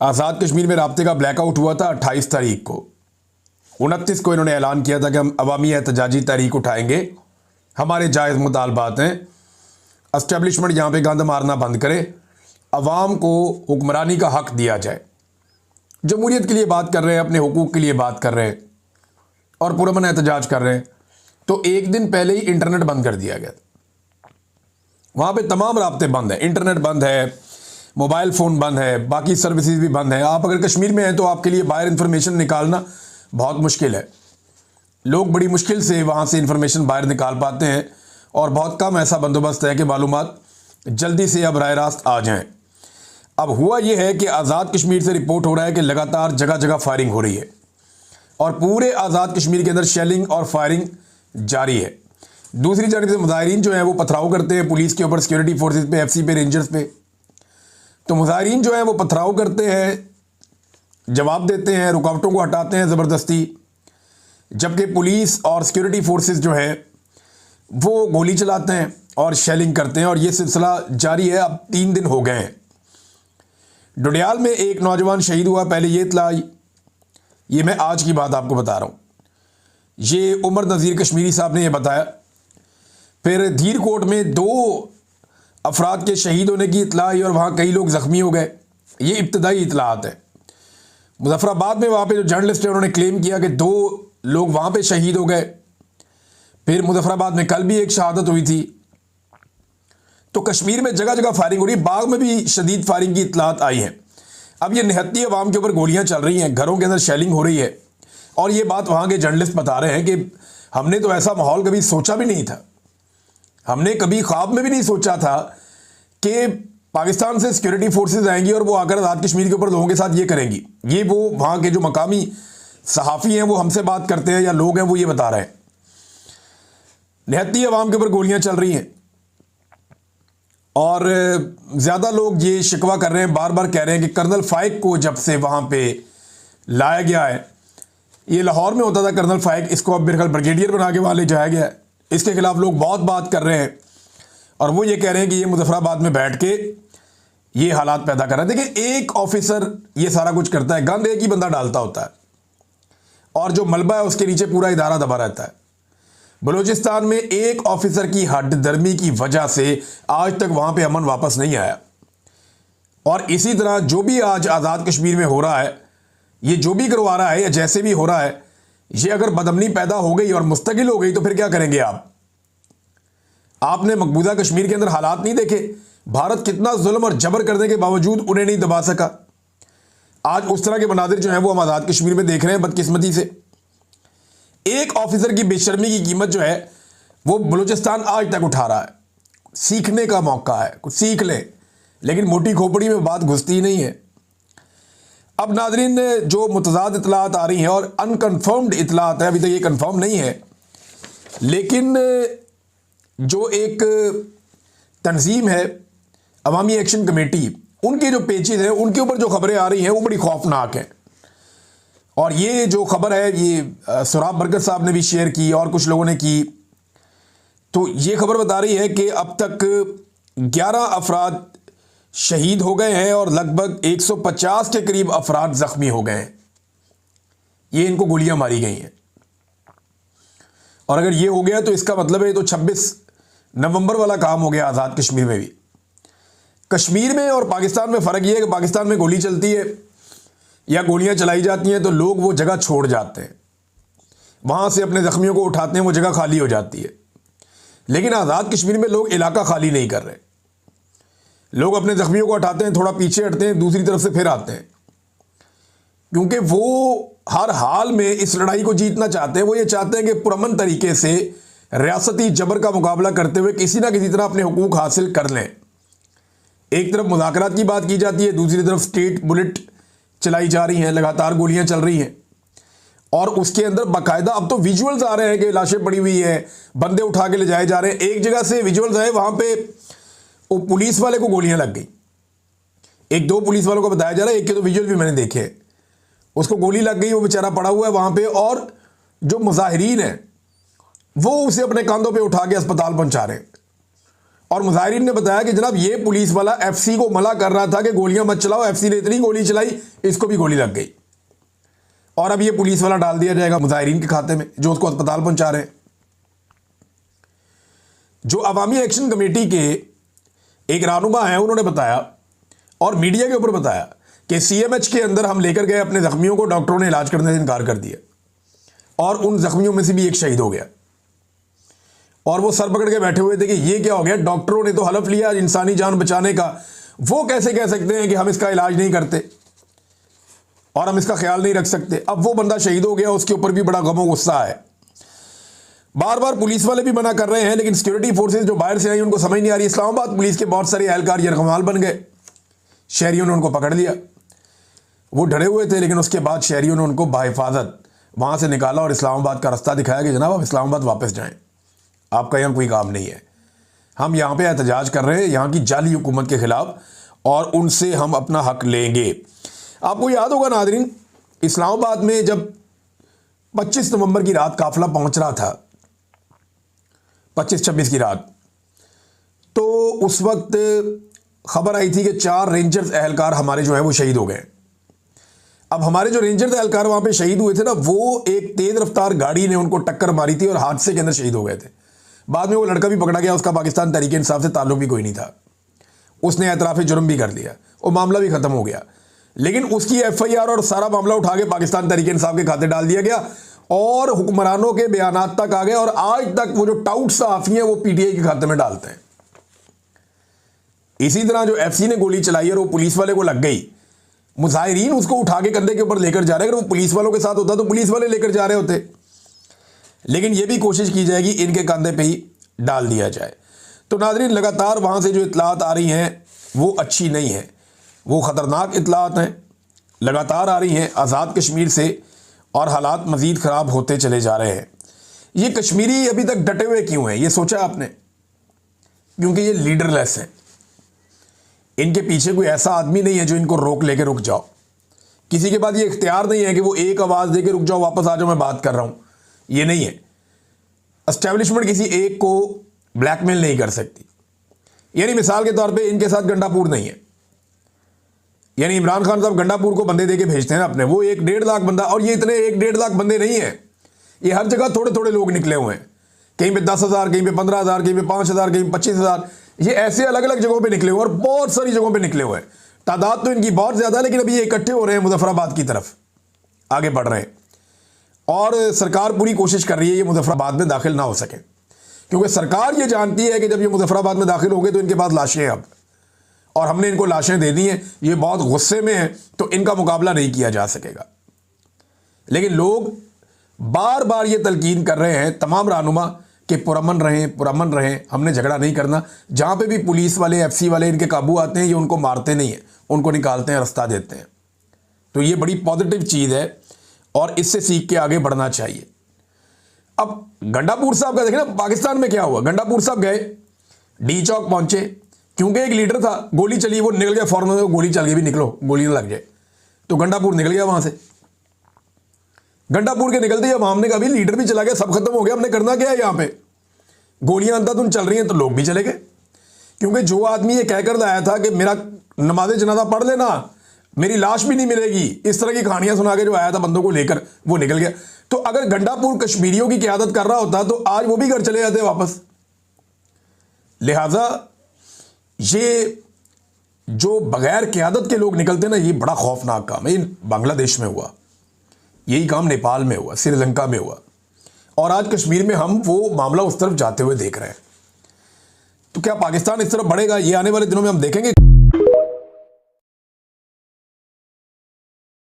आज़ाद कश्मीर में राब्ते का ब्लैकआउट हुआ था 28 तारीख को। 29 को इन्होंने ऐलान किया था कि हम अवामी एहतजाजी तारीख उठाएंगे, हमारे जायज़ मुतालबात हैं, एस्टेब्लिशमेंट यहाँ पे गंद मारना बंद करे, अवाम को हुक्मरानी का हक दिया जाए। जमहूरियत के लिए बात कर रहे हैं, अपने हुकूक के लिए बात कर रहे हैं और पुरअमन एहतजाज कर रहे हैं। तो एक दिन पहले ही इंटरनेट बंद कर दिया गया। वहाँ पे तमाम राब्ते बंद हैं, इंटरनेट बंद है, मोबाइल फ़ोन बंद है, बाकी सर्विसेज भी बंद हैं। आप अगर कश्मीर में हैं तो आपके लिए बाहर इंफॉर्मेशन निकालना बहुत मुश्किल है। लोग बड़ी मुश्किल से वहाँ से इंफॉर्मेशन बाहर निकाल पाते हैं और बहुत कम ऐसा बंदोबस्त है कि मालूमात जल्दी से अब राह रास्त आ जाएं। अब हुआ यह है कि आज़ाद कश्मीर से रिपोर्ट हो रहा है कि लगातार जगह जगह फायरिंग हो रही है और पूरे आज़ाद कश्मीर के अंदर शेलिंग और फायरिंग जारी है। दूसरी जानिब से मुजाहिरीन जो है वो पथराव करते हैं पुलिस के ऊपर, सिक्योरिटी फोर्सेस पे, एफसी पे, रेंजर्स पे। तो मुजाहिरीन जो है वो पथराव करते हैं, जवाब देते हैं, रुकावटों को हटाते हैं ज़बरदस्ती, जबकि पुलिस और सिक्योरिटी फोर्सेस जो है वो गोली चलाते हैं और शेलिंग करते हैं। और ये सिलसिला जारी है, अब 3 दिन हो गए हैं। डोडियाल में एक नौजवान शहीद हुआ, पहले ये इत्तला आई, ये मैं आज की बात आपको बता रहा हूँ। ये उमर नज़ीर कश्मीरी साहब ने यह बताया। फिर धीरकोट में 2 अफराद के शहीद होने की इत्तला आई और वहाँ कई लोग ज़ख्मी हो गए। ये इब्तदाई इत्तलात है। मुजफ्फराबाद में वहाँ पे जो जर्नलिस्ट है उन्होंने क्लेम किया कि 2 लोग वहाँ पे शहीद हो गए। फिर मुजफ्फराबाद में कल भी एक शहादत हुई थी। तो कश्मीर में जगह जगह फायरिंग हो रही है। बाग में भी शदीद फायरिंग की इत्तलात आई हैं। अब ये निहत्ती अवाम के ऊपर गोलियाँ चल रही हैं, घरों के अंदर शेलिंग हो रही है। और ये बात वहाँ के जर्नलिस्ट बता रहे हैं कि हमने तो ऐसा माहौल कभी सोचा भी नहीं था। हमने कभी ख्वाब में भी नहीं सोचा था कि पाकिस्तान से सिक्योरिटी फोर्सेस आएंगी और वो आकर आज़ाद कश्मीर के ऊपर लोगों के साथ ये करेंगी। ये वो वहाँ के जो मकामी सहाफ़ी हैं वो हमसे बात करते हैं या लोग हैं वो ये बता रहे हैं। निहत्ती अवाम के ऊपर गोलियाँ चल रही हैं और ज़्यादा लोग ये शिकवा कर रहे हैं, बार बार कह रहे हैं कि कर्नल फाइक को जब से वहाँ पे लाया गया है, ये लाहौर में होता था कर्नल फाइक, इसको अब मेरे ख्याल ब्रिगेडियर बना के वहाँ ले जाया गया है। इसके खिलाफ लोग बहुत बात कर रहे हैं और वो ये कह रहे हैं कि ये मुजफ्फराबाद में बैठ के ये हालात पैदा कर रहा है। देखिए, एक ऑफिसर ये सारा कुछ करता है, गंद एक ही बंदा डालता होता है और जो मलबा है उसके नीचे पूरा इदारा दबा रहता है। बलूचिस्तान में एक ऑफिसर की हड दर्मी की वजह से आज तक वहाँ पे अमन वापस नहीं आया। और इसी तरह जो भी आज आज़ाद कश्मीर में हो रहा है, ये जो भी करवा रहा है या जैसे भी हो रहा है, ये अगर बदअमनी पैदा हो गई और मुस्तकिल हो गई तो फिर क्या करेंगे आप? आपने मकबूजा कश्मीर के अंदर हालात नहीं देखे? भारत कितना जुल्म और जबर करने के बावजूद उन्हें नहीं दबा सका। आज उस तरह के मनाजिर जो हैं वो हम आज़ाद कश्मीर में देख रहे हैं बदकिस्मती से। एक ऑफिसर की बेशर्मी की कीमत जो है वो बलूचिस्तान आज तक उठा रहा है। सीखने का मौका है, कुछ सीख लें, लेकिन मोटी खोपड़ी में बात घुसती नहीं है। अब नाज़रीन, जो मुतज़ाद इत्तलात आ रही हैं और अनकन्फर्म्ड इत्तलात है, अभी तक ये कन्फर्म नहीं है, लेकिन जो एक तंजीम है अवामी एक्शन कमेटी, उनके जो पेजेस हैं उनके ऊपर जो खबरें आ रही हैं वो बड़ी खौफनाक हैं। और ये जो खबर है ये सुराब बरकत साहब ने भी शेयर की और कुछ लोगों ने की। तो ये खबर बता रही है कि अब तक 11 अफराद शहीद हो गए हैं और लगभग 150 के करीब अफराद ज़ख्मी हो गए हैं। ये इनको गोलियां मारी गई हैं। और अगर ये हो गया तो इसका मतलब है तो 26 नवंबर वाला काम हो गया आज़ाद कश्मीर में भी। कश्मीर में और पाकिस्तान में फ़र्क ये है कि पाकिस्तान में गोली चलती है या गोलियां चलाई जाती हैं तो लोग वो जगह छोड़ जाते हैं, वहाँ से अपने ज़ख्मियों को उठाते हैं, वो जगह खाली हो जाती है। लेकिन आज़ाद कश्मीर में लोग इलाका खाली नहीं कर रहे। लोग अपने ज़ख्मियों को हटाते हैं, थोड़ा पीछे हटते हैं, दूसरी तरफ से फिर आते हैं, क्योंकि वो हर हाल में इस लड़ाई को जीतना चाहते हैं। वो ये चाहते हैं कि पुरअमन तरीके से रियासती जबर का मुकाबला करते हुए किसी ना किसी तरह अपने हुकूक हासिल कर लें। एक तरफ मुज़ाकरात की बात की जाती है, दूसरी तरफ स्टेट बुलेट चलाई जा रही हैं, लगातार गोलियां चल रही हैं और उसके अंदर बाकायदा अब तो विजुअल्स आ रहे हैं कि लाशें पड़ी हुई हैं, बंदे उठा के ले जाए जा रहे हैं। एक जगह से विजुअल्स आए, वहाँ पे वो पुलिस वाले को गोलियां लग गई। 1-2 पुलिस वालों को बताया जा रहा है, एक के तो विजुअल भी मैंने देखे, उसको गोली लग गई, वो बेचारा पड़ा हुआ है वहाँ पे। और जो मुजाहिरीन हैं वो उसे अपने कंधों पे उठा के अस्पताल पहुँचा रहे हैं और मुजाहिरीन ने बताया कि जनाब ये पुलिस वाला एफसी को मना कर रहा था कि गोलियां मत चलाओ, एफसी ने इतनी गोली चलाई इसको भी गोली लग गई। और अब ये पुलिस वाला डाल दिया जाएगा मुजाहिरीन के खाते में जो उसको अस्पताल पहुंचा रहे हैं। जो अवामी एक्शन कमेटी के एक रहनुमा है उन्होंने बताया और मीडिया के ऊपर बताया कि सीएमएच के अंदर हम लेकर गए अपने जख्मियों को, डॉक्टरों ने इलाज करने से इनकार कर दिया और उन जख्मियों में से भी एक शहीद हो गया। और वो सर पकड़ के बैठे हुए थे कि ये क्या हो गया, डॉक्टरों ने तो हलफ लिया इंसानी जान बचाने का, वो कैसे कह सकते हैं कि हम इसका इलाज नहीं करते और हम इसका ख्याल नहीं रख सकते। अब वो बंदा शहीद हो गया, उसके ऊपर भी बड़ा गमो गुस्सा है। बार बार पुलिस वाले भी मना कर रहे हैं लेकिन सिक्योरिटी फोर्सेस जो बाहर से आई उनको समझ नहीं आ रही। इस्लामाबाद पुलिस के बहुत सारे एहलकार यरगमाल बन गए, शहरियों ने उनको पकड़ लिया। वो डरे हुए थे लेकिन उसके बाद शहरियों ने उनको बाहिफाजत वहां से निकाला और इस्लामाबाद का रास्ता दिखाया कि जनाब आप इस्लामाबाद वापस जाएं, आपका यहाँ कोई काम नहीं है, हम यहाँ पे एहतजाज कर रहे हैं यहाँ की जाली हुकूमत के खिलाफ और उनसे हम अपना हक लेंगे। आपको याद होगा नाज़रीन, इस्लामाबाद में जब 25 नवंबर की रात काफिला पहुंच रहा था, 25-26 की रात, तो उस वक्त खबर आई थी कि 4 रेंजर्स एहलकार हमारे जो है वो शहीद हो गए। अब हमारे जो रेंजर्स एहलकार वहां पे शहीद हुए थे ना, वो एक तेज रफ्तार गाड़ी ने उनको टक्कर मारी थी और हादसे के अंदर शहीद हो गए थे। बाद में वो लड़का भी पकड़ा गया, उसका पाकिस्तान तहरीक इंसाफ से ताल्लुक भी कोई नहीं था, उसने एतराफ़ जुर्म भी कर लिया, वो मामला भी ख़त्म हो गया। लेकिन उसकी एफआईआर और सारा मामला उठा के पाकिस्तान तहरीक इंसाफ के खाते डाल दिया गया और हुक्मरानों के बयानात तक आ गए और आज तक वो जो टाउट सहाफ़ी हैं वो पीटीआई के खाते में डालते हैं। इसी तरह जो एफसी ने गोली चलाई और वो पुलिस वाले को लग गई, मुजाहिरीन उसको उठा के कंधे के ऊपर लेकर जा रहे हैं। अगर वो पुलिस वालों के साथ होता तो पुलिस वाले लेकर जा रहे होते, लेकिन ये भी कोशिश की जाएगी इनके कंधे पे ही डाल दिया जाए। तो नाज़रीन, लगातार वहाँ से जो इत्तलात आ रही हैं वो अच्छी नहीं है, वो ख़तरनाक इत्तलात हैं, लगातार आ रही हैं आज़ाद कश्मीर से और हालात मज़ीद ख़राब होते चले जा रहे हैं। ये कश्मीरी अभी तक डटे हुए क्यों हैं, ये सोचा आपने? क्योंकि ये लीडरलेस हैं, इनके पीछे कोई ऐसा आदमी नहीं है जो इनको रोक लेके रुक जाओ। किसी के पास ये इख्तियार नहीं है कि वो एक आवाज़ दे के रुक जाओ, वापस आ जाओ, मैं बात कर रहा हूँ, ये नहीं है। एस्टेब्लिशमेंट किसी एक को ब्लैकमेल नहीं कर सकती। यानी मिसाल के तौर पे इनके साथ गंडापुर नहीं है, यानी इमरान खान साहब गंडापुर को बंदे देके भेजते हैं अपने, वो 1-1.5 लाख बंदा, और ये इतने 1-1.5 लाख बंदे नहीं है, ये हर जगह थोड़े थोड़े लोग निकले हुए हैं, कहीं पे 10,000, कहीं पे 15,000, कहीं पे 5,000, कहीं पे 25,000, ये ऐसे अलग अलग जगहों पे निकले हुए और बहुत सारी जगहों पे निकले हुए हैं। तादाद तो इनकी बहुत ज़्यादा है, लेकिन अभी ये इकट्ठे हो रहे हैं, मुजफ्फराबाद की तरफ आगे बढ़ रहे हैं और सरकार पूरी कोशिश कर रही है ये मुजफ्फराबाद में दाखिल ना हो सके, क्योंकि सरकार ये जानती है कि जब ये मुजफ्फराबाद में दाखिल हो गए तो इनके पास लाशें हैं अब, और हमने इनको लाशें दे दी हैं, ये बहुत गुस्से में हैं, तो इनका मुकाबला नहीं किया जा सकेगा। लेकिन लोग बार बार ये तलकीन कर रहे हैं तमाम रहनुमा कि पुरअमन रहें, हमने झगड़ा नहीं करना। जहाँ पे भी पुलिस वाले, एफसी वाले इनके काबू आते हैं, ये उनको मारते नहीं हैं, उनको निकालते हैं, रास्ता देते हैं। तो ये बड़ी पॉजिटिव चीज़ है और इससे सीख के आगे बढ़ना चाहिए। अब गंडापुर साहब का देखें ना, पाकिस्तान में क्या हुआ, गंडापुर साहब गए, डी चौक पहुंचे, क्योंकि एक लीडर था, गोली चली, वो निकल गया फौरन, गोली चल गई, भी निकलो, गोली ना लग जाए, तो गंडापुर निकल गया वहां से। गंडापुर के निकलते ही अवाम ने कहा लीडर भी चला गया, सब खत्म हो गया, हमने करना क्या है यहाँ पे, गोलियां अंधाधुन चल रही हैं, तो लोग भी चले गए। क्योंकि जो आदमी ये कहकर लाया था कि मेरा नमाज जनाजा पढ़ लेना, मेरी लाश भी नहीं मिलेगी, इस तरह की कहानियां सुना के जो आया था बंदों को लेकर, वो निकल गया। तो अगर गंडापुर कश्मीरियों की क़यादत कर रहा होता तो आज वो भी घर चले जाते वापस। लिहाजा ये जो बगैर क़यादत के लोग निकलते ना, ये बड़ा खौफनाक काम है। बांग्लादेश में हुआ, यही काम नेपाल में हुआ, श्रीलंका में हुआ, और आज कश्मीर में हम वो मामला उस तरफ जाते हुए देख रहे हैं। तो क्या पाकिस्तान इस तरफ बढ़ेगा, ये आने वाले दिनों में हम देखेंगे।